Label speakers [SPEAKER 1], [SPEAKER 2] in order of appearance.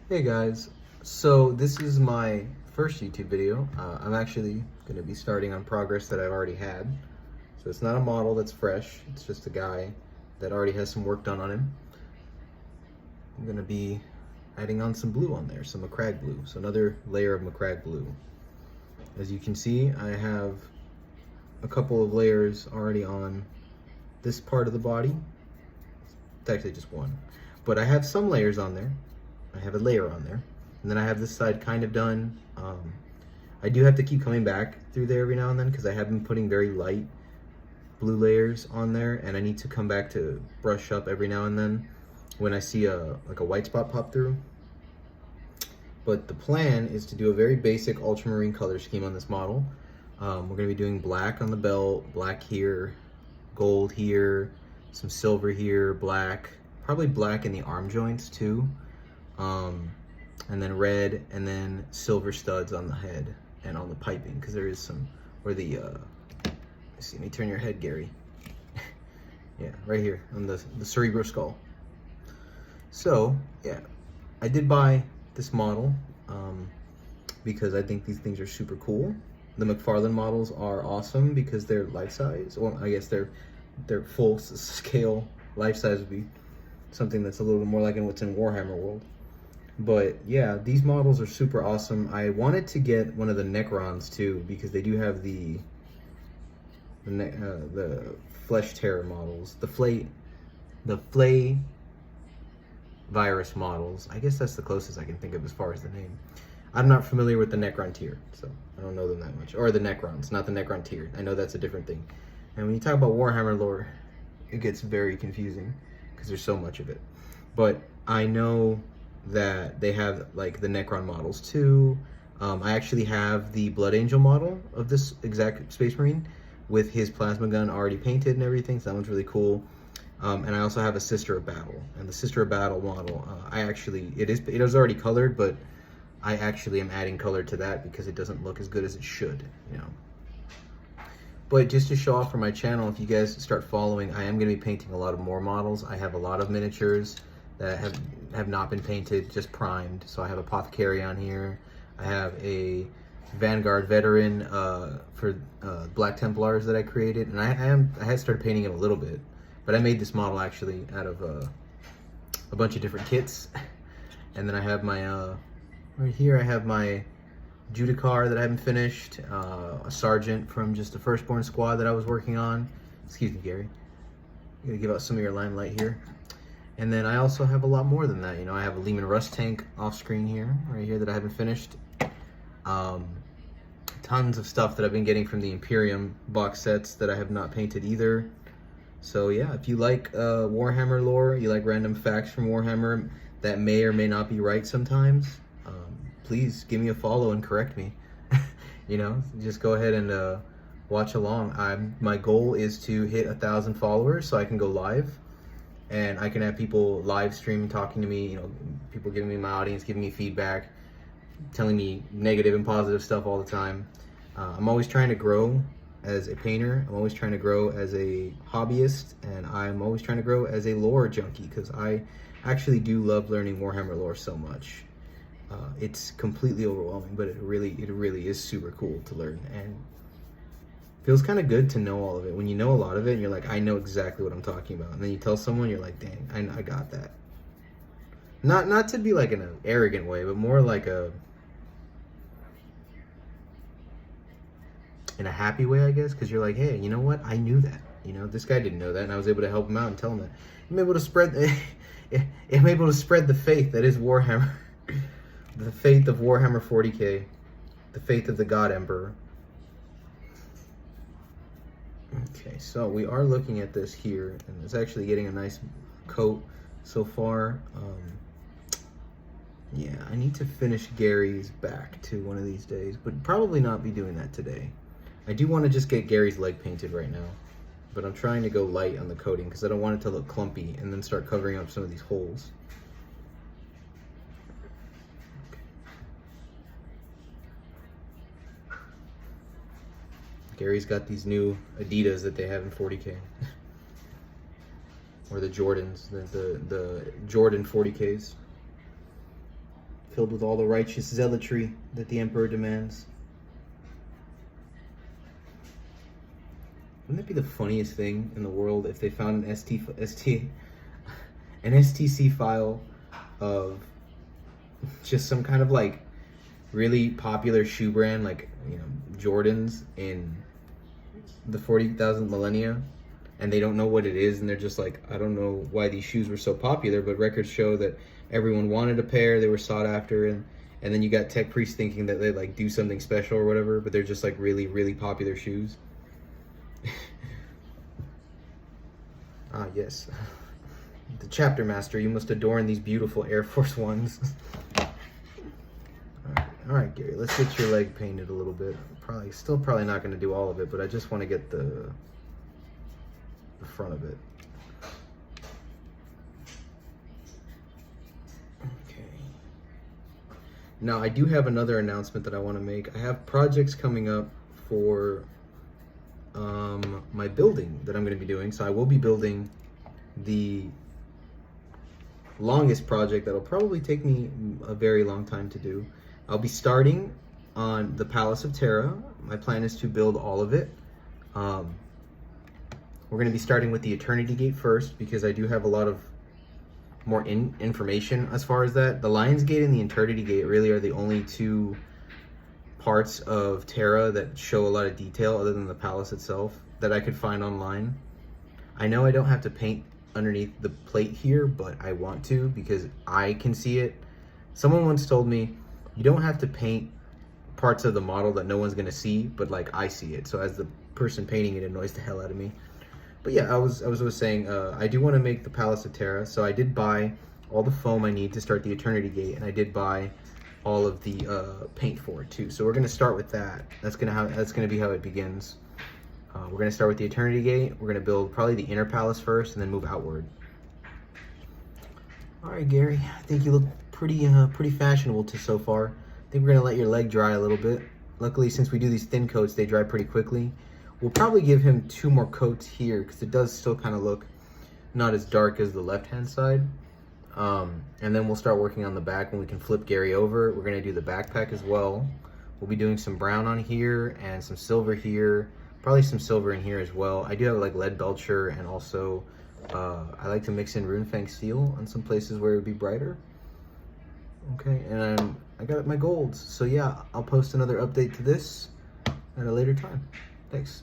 [SPEAKER 1] Hey guys, so this is my first YouTube video. I'm actually going to be starting on progress that I've already had. So it's not a model that's fresh, it's just a guy that already has some work done on him. I'm going to be adding on some blue on there, some Macragge blue, so another layer of Macragge blue. As you can see, I have a couple of layers already on this part of the body. It's actually just one, but I have some layers on there. I have a layer on there, and then I have this side kind of done. I do have to keep coming back through there every now and then because I have been putting very light blue layers on there, and I need to come back to brush up every now and then when I see a white spot pop through. But the plan is to do a very basic ultramarine color scheme on this model. We're going to be doing black on the belt, black here, gold here, some silver here, black, probably black in the arm joints too. And then red, and then silver studs on the head and on the piping, because there is some where the let's see, let me turn your head, Gary. Yeah, right here on the cerebral skull. So yeah, I did buy this model because I think these things are super cool. The McFarlane models are awesome because they're life size. Well, I guess they're full scale. Life size would be something that's a little bit more like in what's in Warhammer world. But yeah, these models are super awesome. I wanted to get one of the Necrons too because they do have the Flesh Terror models, the Flay virus models. I guess that's the closest I can think of as far as the name. I'm not familiar with the Necron tier, so I don't know them that much. Or the Necrons, not the Necron tier. I know that's a different thing. And when you talk about Warhammer lore, it gets very confusing because there's so much of it. But I know that they have like the Necron models too. I actually have the Blood Angel model of this exact Space Marine with his plasma gun already painted and everything, so that one's really cool. And I also have a Sister of Battle, and the Sister of Battle model, it is already colored, but I actually am adding color to that because it doesn't look as good as it should, you know. But just to show off for my channel, if you guys start following, I am going to be painting a lot of more models. I have a lot of miniatures that have not been painted, just primed. So I have Apothecary on here. I have a Vanguard veteran for Black Templars that I created, and I had started painting it a little bit, but I made this model actually out of a bunch of different kits. And then I have my right here I have my Judicar that I haven't finished, a sergeant from just the Firstborn squad that I was working on. Excuse me, Gary. I'm gonna give out some of your limelight here. And then I also have a lot more than that. You know, I have a Lehman Russ tank off screen here, right here, that I haven't finished. Tons of stuff that I've been getting from the Imperium box sets that I have not painted either. So yeah, if you like Warhammer lore, you like random facts from Warhammer that may or may not be right sometimes, please give me a follow and correct me. You know, just go ahead and watch along. My goal is to hit 1,000 followers so I can go live. And I can have people live stream talking to me, you know, people giving me my audience, giving me feedback, telling me negative and positive stuff all the time. I'm always trying to grow as a painter. I'm always trying to grow as a hobbyist, and I'm always trying to grow as a lore junkie because I actually do love learning Warhammer lore so much. It's completely overwhelming, but it really is super cool to learn, and feels kind of good to know all of it. When you know a lot of it and you're like, I know exactly what I'm talking about, and then you tell someone, you're like, dang, I got that. Not to be like in an arrogant way, but more like in a happy way, I guess, because you're like, hey, you know what, I knew that. You know, this guy didn't know that, and I was able to help him out and tell him that. I'm able to spread the faith that is Warhammer. The faith of Warhammer 40k, the faith of the God Emperor. Okay, so we are looking at this here, and it's actually getting a nice coat so far. Yeah, I need to finish Gary's back too one of these days, but probably not be doing that today. I do want to just get Gary's leg painted right now, but I'm trying to go light on the coating because I don't want it to look clumpy and then start covering up some of these holes. Gary's got these new Adidas that they have in 40k. Or the Jordans, the Jordan 40Ks. filled with all the righteous zealotry that the Emperor demands. Wouldn't that be the funniest thing in the world if they found an STC file of just some kind of like really popular shoe brand, like, you know, Jordans in the 40,000 millennia, and they don't know what it is, and they're just like, I don't know why these shoes were so popular, but records show that everyone wanted a pair, they were sought after, and then you got tech priests thinking that they like do something special or whatever, but they're just like really, really popular shoes. Ah, yes. The chapter master, you must adorn these beautiful Air Force Ones. All right, Gary, let's get your leg painted a little bit. Probably not going to do all of it, but I just want to get the front of it. Okay. Now, I do have another announcement that I want to make. I have projects coming up for my building that I'm going to be doing. So I will be building the longest project that'll probably take me a very long time to do. I'll be starting on the Palace of Terra. My plan is to build all of it. We're going to be starting with the Eternity Gate first, because I do have a lot of more information as far as that. The Lion's Gate and the Eternity Gate really are the only two parts of Terra that show a lot of detail other than the palace itself that I could find online. I know I don't have to paint underneath the plate here, but I want to because I can see it. Someone once told me, you don't have to paint parts of the model that no one's gonna see, but like I see it. So as the person painting it, annoys the hell out of me. But yeah, I was saying, I do want to make the Palace of Terra, so I did buy all the foam I need to start the Eternity Gate, and I did buy all of the paint for it too. So we're gonna start with that. That's gonna be how it begins. We're gonna start with the Eternity Gate. We're gonna build probably the inner palace first, and then move outward. All right, Gary, I think you look pretty fashionable so far. I think we're gonna let your leg dry a little bit. Luckily, since we do these thin coats, they dry pretty quickly. We'll probably give him 2 more coats here because it does still kind of look not as dark as the left-hand side. And then we'll start working on the back when we can flip Gary over. We're gonna do the backpack as well. We'll be doing some brown on here and some silver here, probably some silver in here as well. I do have like lead belcher, and also I like to mix in runefang steel on some places where it would be brighter. Okay, and I got my golds. So yeah, I'll post another update to this at a later time. Thanks.